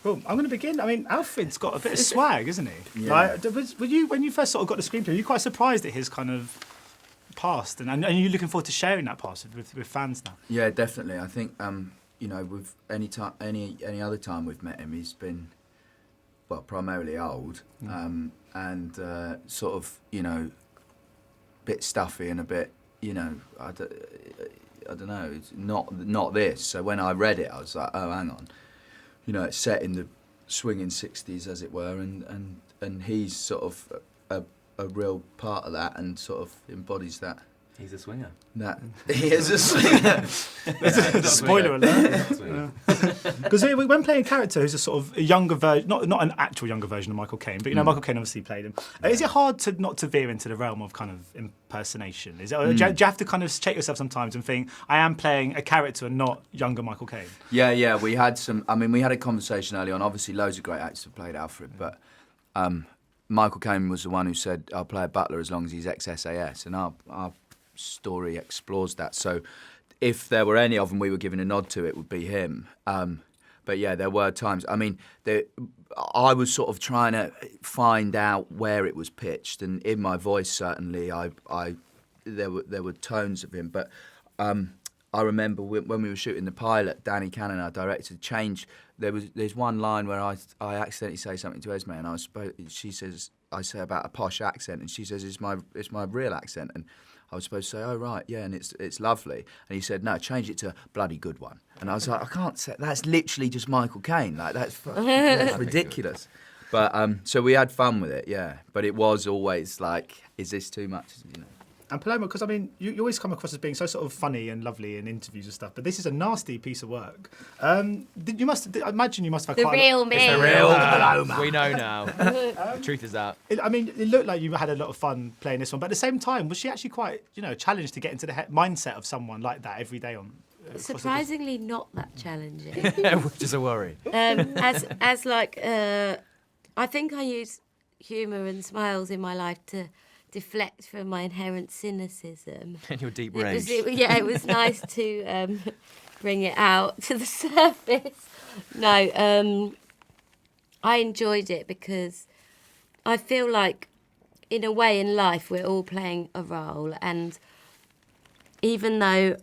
Well, I'm going to begin. I mean, Alfred's got a bit of swag, isn't he? Yeah. Like, were you, when you first sort of got the screenplay, were you quite surprised at his kind of past? And are you looking forward to sharing that past with fans now? Yeah, definitely. I think, with any other time we've met him, he's been, well, primarily old, and sort of, a bit stuffy and a bit, I don't know, it's not this. So when I read it, I was like, oh, hang on. It's set in the swinging 60s, as it were, and he's sort of a real part of that and sort of embodies that. He's a swinger. That he is a swinger. Spoiler alert. Because when playing a character who's a sort of a younger version, not an actual younger version of Michael Caine, but Michael Caine obviously played him. Is it hard to not to veer into the realm of kind of impersonation? Is it? Do you have to kind of check yourself sometimes and think, I am playing a character and not younger Michael Caine? Yeah. We had a conversation early on. Obviously, loads of great actors have played Alfred, but Michael Caine was the one who said, I'll play a butler as long as he's ex-SAS, and our story explores that. So if there were any of them we were giving a nod to, it would be him. But yeah, there were times. I mean, I was sort of trying to find out where it was pitched, and in my voice certainly, there were tones of him. But I remember when we were shooting the pilot, Danny Cannon, our director, changed. There's one line where I accidentally say something to Esme, and I say about a posh accent, and she says it's my real accent, and I was supposed to say, oh, right, yeah, and it's lovely. And he said, no, change it to a bloody good one. And I was like, I can't say, that's literally just Michael Caine. Like, that's ridiculous. But, so we had fun with it, yeah. But it was always like, is this too much, And Paloma, because I mean, you always come across as being so sort of funny and lovely in interviews and stuff, but this is a nasty piece of work. I imagine you must have had the quite real a lot... me. It's the real Paloma. We know now. Truth is out. It looked like you had a lot of fun playing this one, but at the same time, was she actually quite, challenged to get into the mindset of someone like that every day on? Surprisingly, not that challenging. Which is a worry. I think I use humour and smiles in my life to deflect from my inherent cynicism. And your deep rage. It was nice to bring it out to the surface. No, I enjoyed it because I feel like, in a way, in life, we're all playing a role, and even though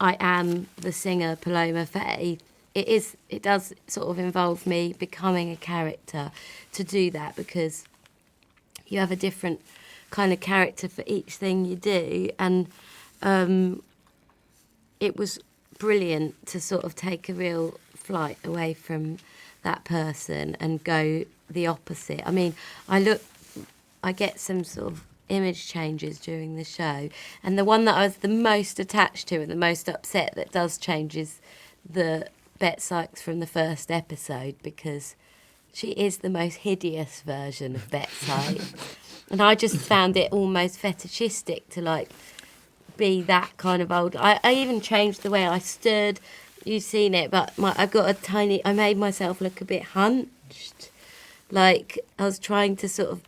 I am the singer Paloma Faith, it does sort of involve me becoming a character to do that, because you have a different kind of character for each thing you do, and it was brilliant to sort of take a real flight away from that person and go the opposite. I mean, I get some sort of image changes during the show, and the one that I was the most attached to and the most upset that does change is the Sykes from the first episode, because she is the most hideous version of Sykes. And I just found it almost fetishistic to be that kind of old. I even changed the way I stood. You've seen it, but I made myself look a bit hunched. Like I was trying to sort of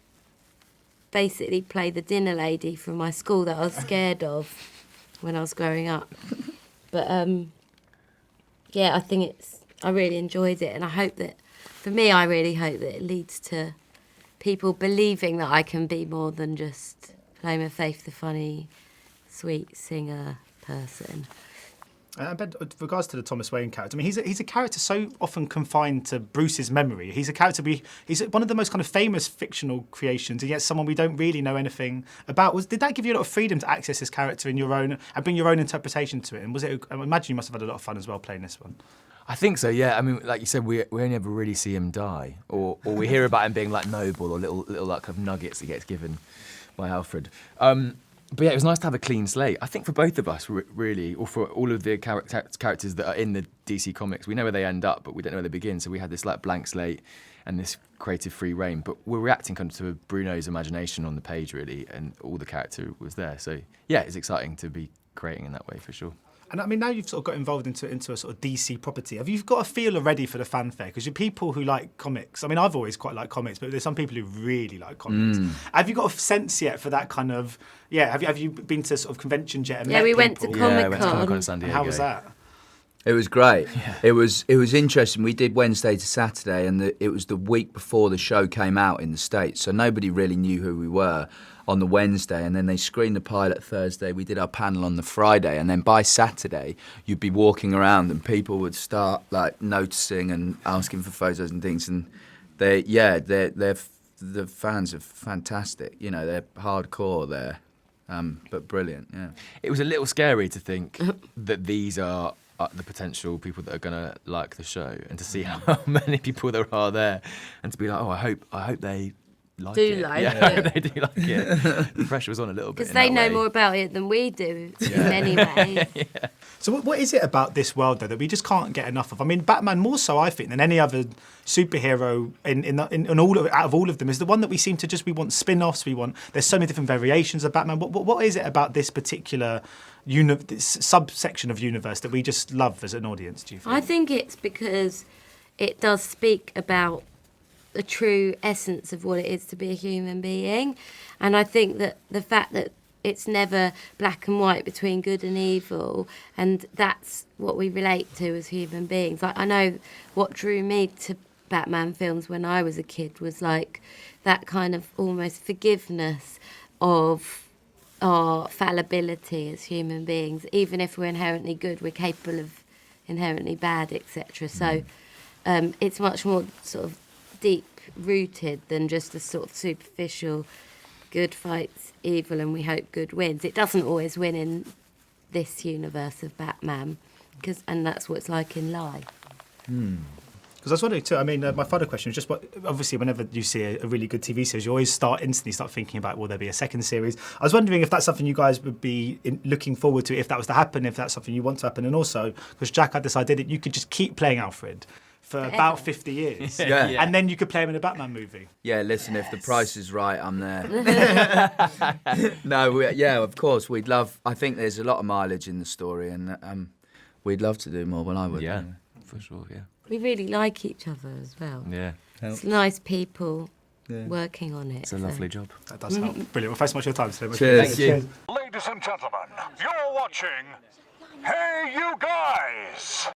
basically play the dinner lady from my school that I was scared of when I was growing up. But yeah, I really enjoyed it, and I really hope that it leads to people believing that I can be more than just Paloma Faith, the funny, sweet singer person. I bet with regards to the Thomas Wayne character, I mean, he's a character so often confined to Bruce's memory. He's a character he's one of the most kind of famous fictional creations, and yet someone we don't really know anything about. Did that give you a lot of freedom to access his character in your own and bring your own interpretation to it? And I imagine you must have had a lot of fun as well playing this one. I think so, yeah. I mean, like you said, we only ever really see him die, or we hear about him being like noble, or little like kind of nuggets he gets given by Alfred. But yeah, it was nice to have a clean slate. I think for both of us, really, or for all of the characters that are in the DC comics, we know where they end up, but we don't know where they begin. So we had this like blank slate and this creative free reign. But we're reacting kind of to Bruno's imagination on the page, really, and all the character was there. So yeah, it's exciting to be creating in that way for sure. And I mean, now you've sort of got involved into a sort of DC property. Have you got a feel already for the fanfare? Because you're people who like comics. I mean, I've always quite liked comics, but there's some people who really like comics. Have you got a sense yet for that kind of? Yeah, have you been to sort of conventions yet? And Yeah, we went to Comic-Con. Comic-Con in San Diego. How was that? It was great. Yeah. It was interesting. We did Wednesday to Saturday, and it was the week before the show came out in the States, so nobody really knew who we were on the Wednesday, and then they screened the pilot Thursday. We did our panel on the Friday, and then by Saturday you'd be walking around and people would start like noticing and asking for photos and things, and the fans are fantastic. You know, they're hardcore there, but brilliant. Yeah. It was a little scary to think that these are the potential people that are going to like the show, and to see how many people there are there, and to be like, oh, I hope they like it. They do like it. The pressure was on a little bit. Because they know more about it than we do in many ways. Yeah. So what is it about this world, though, that we just can't get enough of? I mean, Batman more so, I think, than any other superhero out of all of them, is the one that we seem to we want spin-offs, there's so many different variations of Batman. What is it about this particular this subsection of universe that we just love as an audience, do you think? I think it's because it does speak about the true essence of what it is to be a human being. And I think that the fact that it's never black and white between good and evil, and that's what we relate to as human beings. Like, I know what drew me to Batman films when I was a kid was like that kind of almost forgiveness of our fallibility as human beings. Even if we're inherently good, we're capable of inherently bad, etc. So it's much more sort of deep-rooted than just a sort of superficial good fights evil and we hope good wins. It doesn't always win in this universe of Batman, and that's what it's like in life. Because I was wondering too, I mean, my final question is just obviously whenever you see a really good TV series, you always instantly start thinking about, will there be a second series? I was wondering if that's something you guys would be looking forward to, if that was to happen, if that's something you want to happen. And also, because Jack had this idea that you could just keep playing Alfred for about 50 years. Yeah. And then you could play him in a Batman movie. Yeah, listen, if the price is right, I'm there. No, of course, we'd love... I think there's a lot of mileage in the story, and we'd love to do more. Well, I would. Yeah, for sure, yeah. We really like each other as well. Yeah. It's nice people working on it. It's a lovely job. That does help. Brilliant. Well, thanks so much for your time today. Cheers. Cheers. Ladies and gentlemen, you're watching Hey You Guys!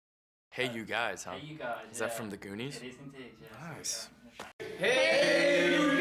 Hey, you guys, huh? Hey, you guys. Is that from the Goonies? It is indeed, yeah. Nice. Hey,